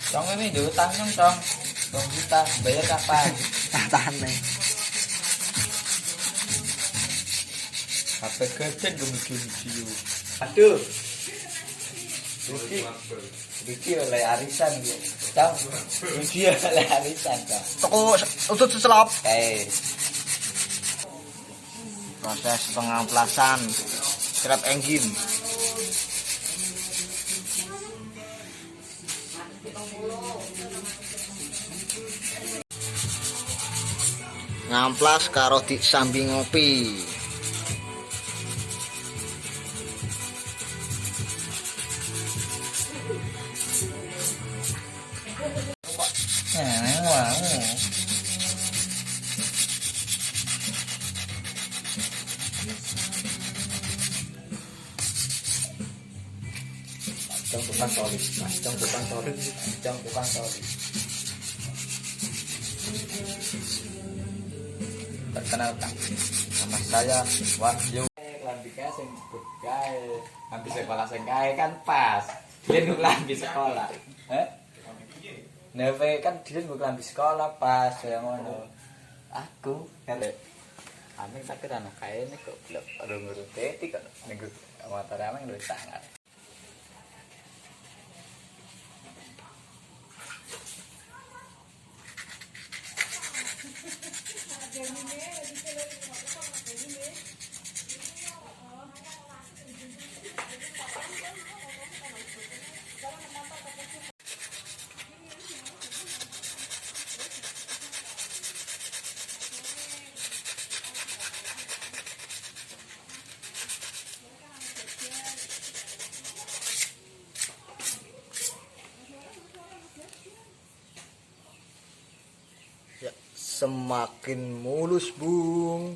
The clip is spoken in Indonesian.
Cong ini dulu tanggung cong. Cong kita bayar kapan? Tahan nih. HP gede gemuji-muji. Aduh. Rugi oleh arisan ya. Cong. Rugi oleh arisan cong. Toko utut seselop. Proses pengamplasan scrap engine. Ngamplas karo disambi ngopi. Wow. Cong bukan solid, cong bukan solid, cong bukan solid. Perkenalkan, nama saya Wahyu. Lambi kae sing gawe, lambi sekolah sing gawe kan pas. Dia nuk lambi sekolah. Neve kan dia nuk lambi sekolah pas yang ngono. Aku kare. Ameng sakit anak kae nek kok blok urung-urung teti kok minggu motor ameng luwih sangat. Ya, semakin mulus, Bung.